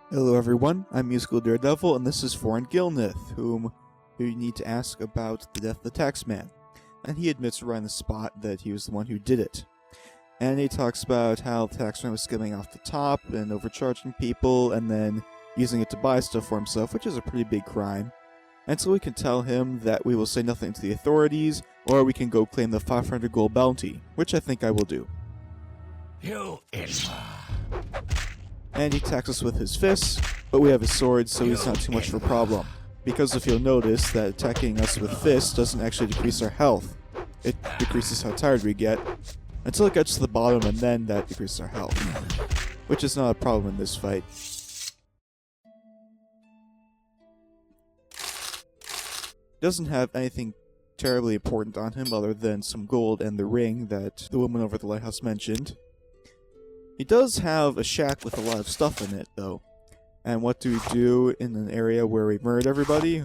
Hello everyone, I'm Musical Daredevil, and this is Foreign Gilnith, whom you need to ask about the death of the taxman. And he admits right on the spot that he was the one who did it. And he talks about how the taxman was skimming off the top and overcharging people, and then using it to buy stuff for himself, which is a pretty big crime. And so we can tell him that we will say nothing to the authorities, or we can go claim the 500 gold bounty, which I think I will do. You idiot. And he attacks us with his fists, but we have his sword, so he's not too much of a problem. Because if you'll notice that attacking us with fists doesn't actually decrease our health. It decreases how tired we get, until it gets to the bottom, and then that decreases our health. Which is not a problem in this fight. Doesn't have anything terribly important on him other than some gold and the ring that the woman over at the lighthouse mentioned. He does have a shack with a lot of stuff in it, though. And what do we do in an area where we murdered everybody?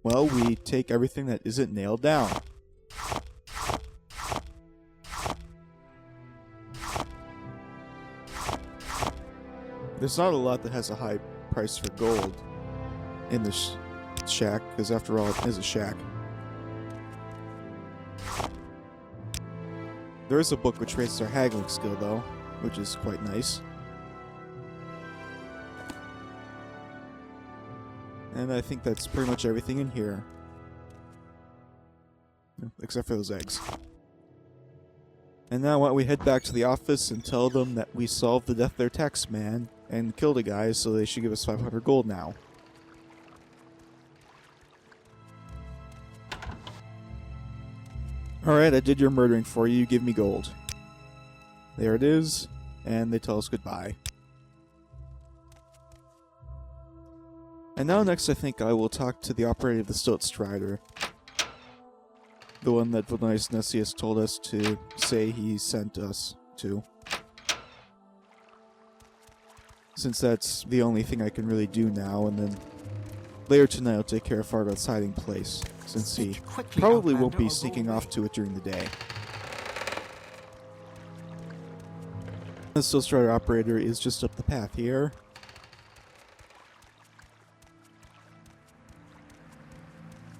Well, we take everything that isn't nailed down. There's not a lot that has a high price for gold in the shack, because after all, it is a shack. There is a book which raises our haggling skill, though, which is quite nice. And I think that's pretty much everything in here. Except for those eggs. And now why don't we head back to the office and tell them that we solved the death of their taxman and killed a guy, so they should give us 500 gold now. Alright, I did your murdering for you, give me gold. There it is, and they tell us goodbye. And now next I think I will talk to the operator of the Stilt Strider. The one that Vilnius Nessius told us to say he sent us to. Since that's the only thing I can really do now, and then later tonight I'll take care of Fargoth's hiding place, since he probably won't be sneaking off to it during the day. The Stilt Strider operator is just up the path here.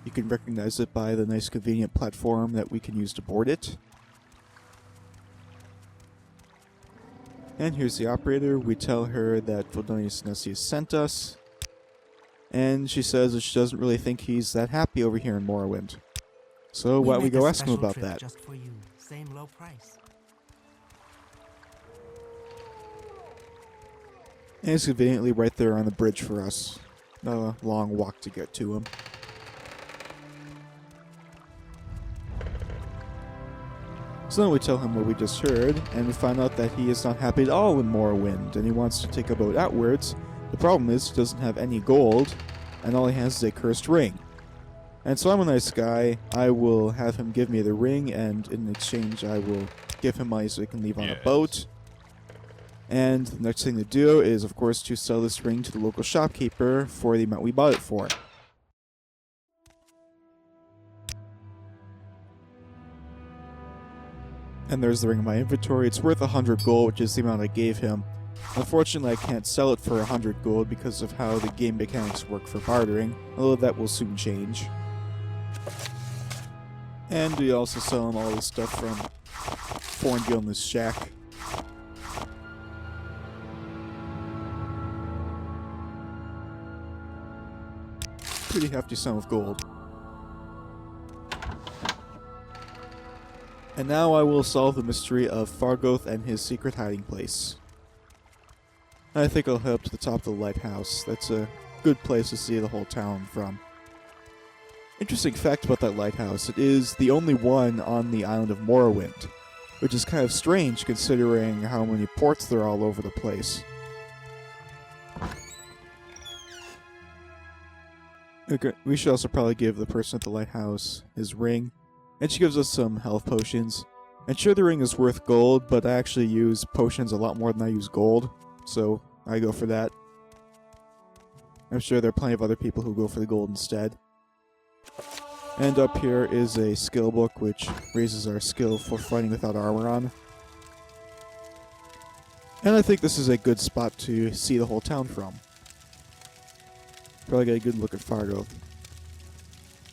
You can recognize it by the nice convenient platform that we can use to board it. And here's the operator. We tell her that Vilnius Nessius sent us. And she says that she doesn't really think he's that happy over here in Morrowind. So why don't we go ask him about that? Just for you. Same low price. And he's conveniently right there on the bridge for us. Not a long walk to get to him. So then we tell him what we just heard, and we find out that he is not happy at all in Morrowind, and he wants to take a boat outwards. The problem is he doesn't have any gold, and all he has is a cursed ring. And so I'm a nice guy. I will have him give me the ring, and in exchange I will give him money so he can leave on a boat. And the next thing to do is, of course, to sell this ring to the local shopkeeper for the amount we bought it for. And there's the ring in my inventory. It's worth 100 gold, which is the amount I gave him. Unfortunately, I can't sell it for 100 gold because of how the game mechanics work for bartering, although that will soon change. And we also sell him all this stuff from Foreign Gilnith's shack. Pretty hefty sum of gold. And now I will solve the mystery of Fargoth and his secret hiding place. I think I'll head up to the top of the lighthouse. That's a good place to see the whole town from. Interesting fact about that lighthouse, it is the only one on the island of Morrowind, which is kind of strange considering how many ports there are all over the place. Okay, we should also probably give the person at the lighthouse his ring. And she gives us some health potions. And sure, the ring is worth gold, but I actually use potions a lot more than I use gold. So, I go for that. I'm sure there are plenty of other people who go for the gold instead. And up here is a skill book, which raises our skill for fighting without armor on. And I think this is a good spot to see the whole town from. Probably get a good look at Fargo.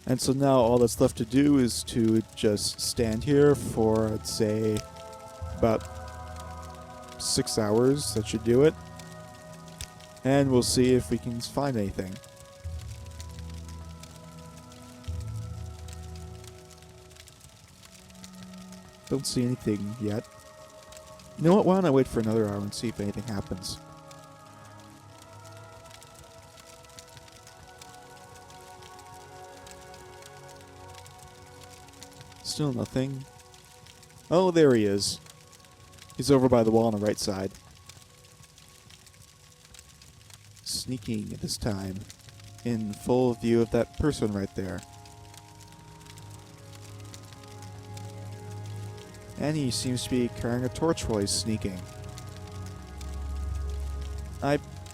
And so now all that's left to do is to just stand here for, I'd say, about 6 hours. That should do it. And we'll see if we can find anything. Don't see anything yet. You know what? Why don't I wait for another hour and see if anything happens? Still nothing. Oh, there he is. He's over by the wall on the right side. Sneaking this time. In full view of that person right there. And he seems to be carrying a torch while he's sneaking.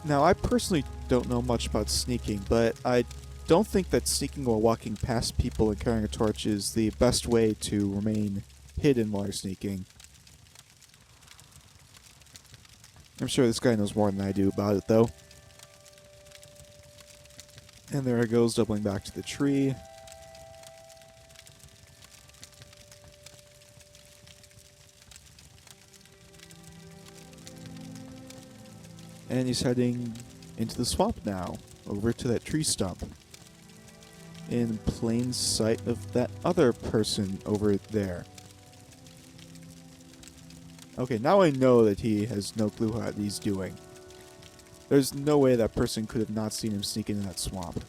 Now, I personally don't know much about sneaking, but I don't think that sneaking while walking past people and carrying a torch is the best way to remain hidden while you're sneaking. I'm sure this guy knows more than I do about it, though. And there it goes, doubling back to the tree. And he's heading into the swamp now, over to that tree stump. In plain sight of that other person over there. Okay, now I know that he has no clue what he's doing. There's no way that person could have not seen him sneak into that swamp.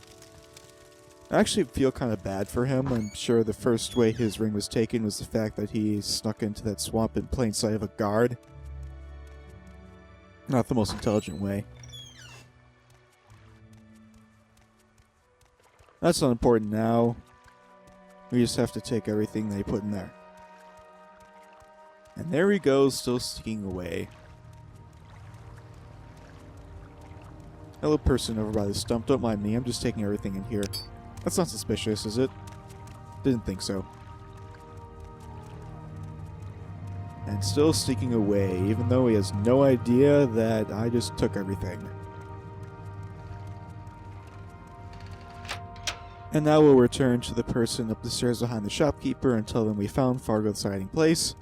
I actually feel kind of bad for him. I'm sure the first way his ring was taken was the fact that he snuck into that swamp in plain sight of a guard. Not the most intelligent way. That's not important now. We just have to take everything they put in there. And there he goes, still sneaking away. Hello, person over by the stump. Don't mind me, I'm just taking everything in here. That's not suspicious, is it? Didn't think so. And still sneaking away, even though he has no idea that I just took everything. And now we'll return to the person up the stairs behind the shopkeeper and tell them we found Fargo's hiding place.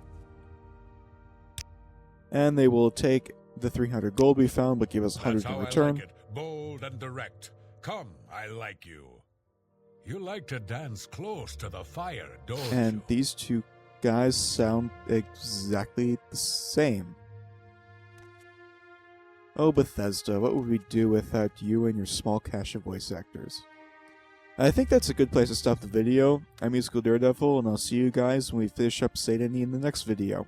And they will take the 300 gold we found, but give us 100 in return. I like it. Bold and direct. Come, I like you. You like to dance close to the fire, don't you? And these two guys sound exactly the same. Oh, Bethesda, what would we do without you and your small cache of voice actors? I think that's a good place to stop the video. I'm Musical Daredevil, and I'll see you guys when we finish up Seyda Neen in the next video.